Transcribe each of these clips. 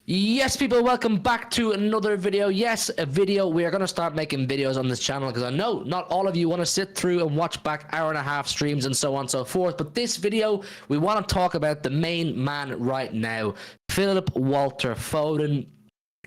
Yes, people, welcome back to another video. Yes, a video. We are going to start making videos on this channel because I know not all of you want to sit through and watch back hour-and-a-half streams and so on and so forth. But this video, we want to talk about the main man right now, Philip Walter Foden.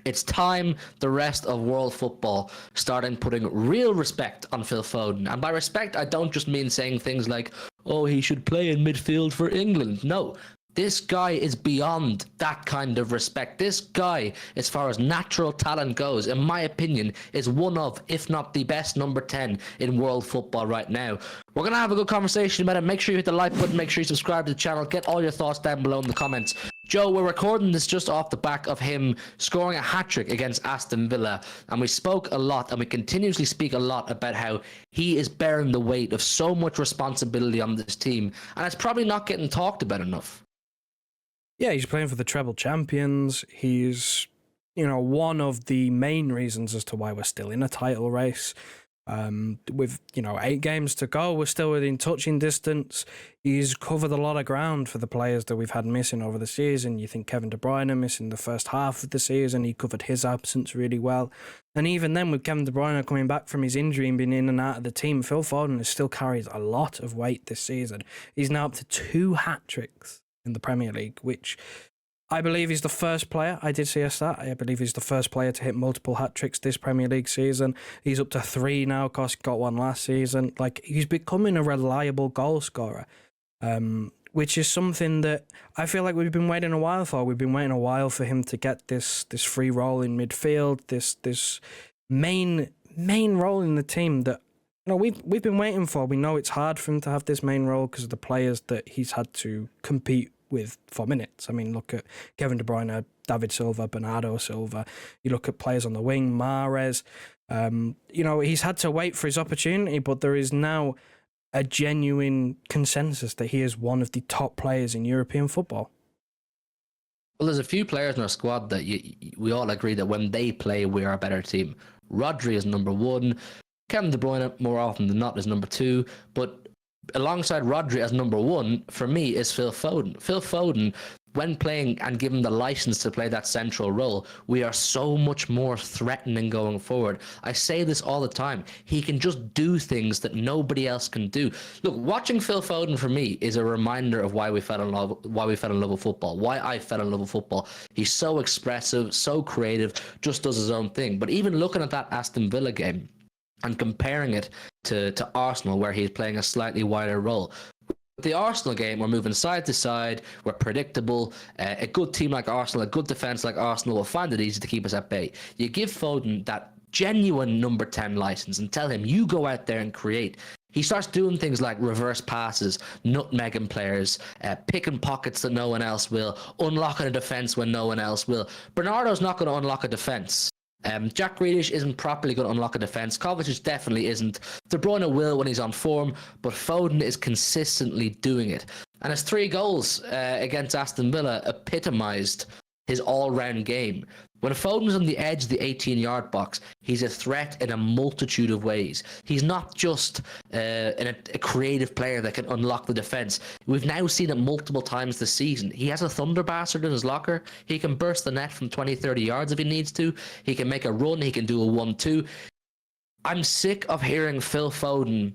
It's time the rest of world football starting putting real respect on Phil Foden. And by respect, I don't just mean saying things like, oh, he should play in midfield for England. No. This guy is beyond that kind of respect. This guy, as far as natural talent goes, in my opinion, is one of, if not the best number 10 in world football right now. We're going to have a good conversation about it. Make sure you hit the like button. Make sure you subscribe to the channel. Get all your thoughts down below in the comments. Joe, we're recording this just off the back of him scoring a hat-trick against Aston Villa. And we spoke a lot, and we continuously speak a lot about how he is bearing the weight of so much responsibility on this team. And it's probably not getting talked about enough. Yeah, he's playing for the treble champions. He's, one of the main reasons as to why we're still in a title race. With, 8 games to go, we're still within touching distance. He's covered a lot of ground for the players that we've had missing over the season. You think Kevin De Bruyne missing the first half of the season, he covered his absence really well. And even then, with Kevin De Bruyne coming back from his injury and being in and out of the team, Phil Foden has still carries a lot of weight this season. He's now up to 2 hat-tricks in the Premier League, which I believe he's the first player. I did see a stat. I believe he's the first player to hit multiple hat-tricks this Premier League season. He's up to 3 now, of course, got one last season. He's becoming a reliable goal scorer, which is something that I feel like we've been waiting a while for. We've been waiting a while for him to get this free role in midfield, this main role in the team that we've been waiting for. We know it's hard for him to have this main role because of the players that he's had to compete with for minutes. I mean, look at Kevin De Bruyne, David Silva, Bernardo Silva. You look at players on the wing, Mahrez. He's had to wait for his opportunity, but there is now a genuine consensus that he is one of the top players in European football. Well, there's a few players in our squad that we all agree that when they play, we are a better team. Rodri is number 1. Kevin De Bruyne, more often than not, is number 2. But alongside Rodri as number 1, for me, is Phil Foden. Phil Foden, when playing and given the license to play that central role, we are so much more threatening going forward. I say this all the time. He can just do things that nobody else can do. Look, watching Phil Foden for me is a reminder of why we fell in love with football, why I fell in love with football. He's so expressive, so creative, just does his own thing. But even looking at that Aston Villa game, and comparing it to Arsenal, where he's playing a slightly wider role. The Arsenal game, we're moving side to side, we're predictable. A good team like Arsenal, a good defence like Arsenal will find it easy to keep us at bay. You give Foden that genuine number 10 license and tell him, you go out there and create. He starts doing things like reverse passes, nutmegging players, picking pockets that no one else will, unlocking a defence when no one else will. Bernardo's not going to unlock a defence. Jack Grealish isn't properly going to unlock a defence. Kovacic definitely isn't. De Bruyne will when he's on form, but Foden is consistently doing it. And his 3 goals against Aston Villa epitomised his all-round game. When Foden's on the edge of the 18-yard box, he's a threat in a multitude of ways. He's not just a creative player that can unlock the defence. We've now seen it multiple times this season. He has a thunder bastard in his locker. He can burst the net from 20, 30 yards if he needs to. He can make a run. He can do a 1-2. I'm sick of hearing Phil Foden,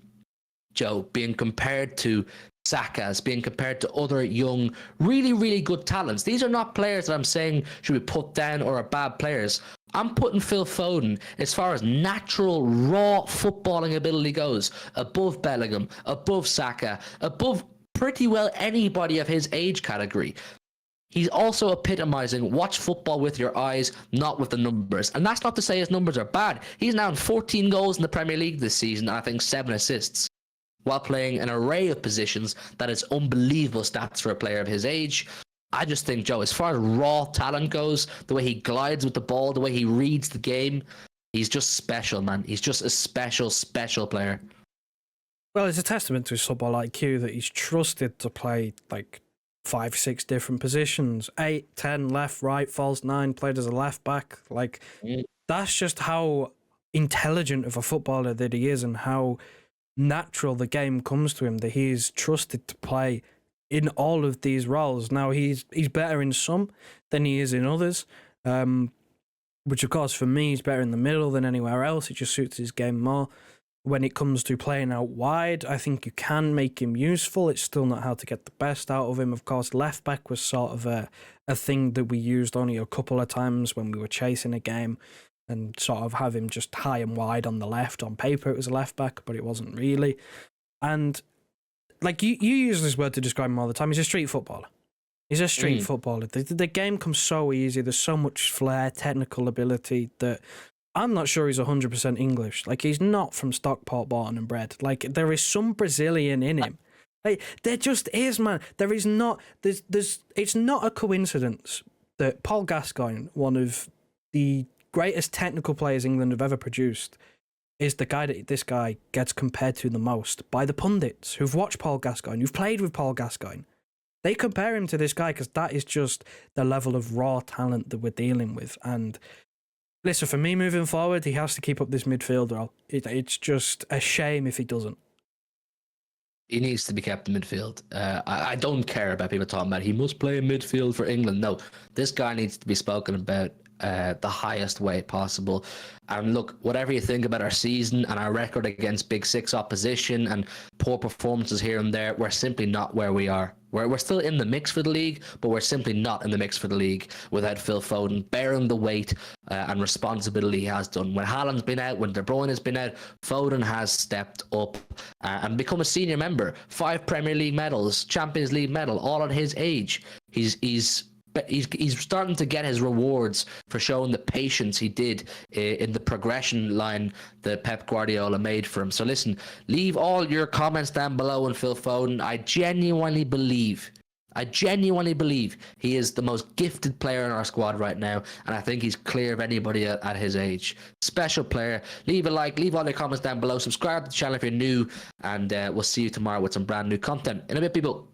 Joe, being compared to Saka's, being compared to other young, really, really good talents. These are not players that I'm saying should be put down or are bad players. I'm putting Phil Foden, as far as natural, raw footballing ability goes, above Bellingham, above Saka, above pretty well anybody of his age category. He's also epitomising watch football with your eyes, not with the numbers. And that's not to say his numbers are bad. He's now in 14 goals in the Premier League this season, and I think 7 assists. While playing an array of positions that is unbelievable stats for a player of his age. I just think, Joe, as far as raw talent goes, the way he glides with the ball, the way he reads the game, he's just special, man. He's just a special, special player. Well, it's a testament to his football IQ that he's trusted to play 5, 6 different positions. 8, 10, left, right, false 9, played as a left back. That's just how intelligent of a footballer that he is and how natural the game comes to him, that he is trusted to play in all of these roles. Now, he's better in some than he is in others. which of course for me is better in the middle than anywhere else. It just suits his game more. When it comes to playing out wide, I think you can make him useful. It's still not how to get the best out of him. Of course, left back was sort of a thing that we used only a couple of times when we were chasing a game, and sort of have him just high and wide on the left. On paper, it was a left back, but it wasn't really. And like you use this word to describe him all the time. He's a street footballer. He's a street footballer. The game comes so easy. There's so much flair, technical ability that I'm not sure he's 100% English. Like, he's not from Stockport, born and bred. Like, there is some Brazilian in him. Like, there just is, man. There is not. It's not a coincidence that Paul Gascoigne, one of the greatest technical players England have ever produced, is the guy that this guy gets compared to the most by the pundits who've watched Paul Gascoigne, who've played with Paul Gascoigne. They compare him to this guy because that is just the level of raw talent that we're dealing with. And listen, for me moving forward, he has to keep up this midfield role. It's just a shame if he doesn't. He needs to be kept in midfield. I don't care about people talking about he must play in midfield for England. No, this guy needs to be spoken about the highest way possible. And look, whatever you think about our season and our record against Big Six opposition and poor performances here and there, we're simply not where we are. We're still in the mix for the league, but we're simply not in the mix for the league without Phil Foden bearing the weight and responsibility he has done. When Haaland's been out, when De Bruyne has been out, Foden has stepped up and become a senior member. 5 Premier League medals, Champions League medal, all at his age. He's starting to get his rewards for showing the patience he did in the progression line that Pep Guardiola made for him. So listen, leave all your comments down below on Phil Foden. I genuinely believe he is the most gifted player in our squad right now, and I think he's clear of anybody at his age. Special player. Leave a like, leave all your comments down below, subscribe to the channel if you're new, and we'll see you tomorrow with some brand new content. In a bit, people.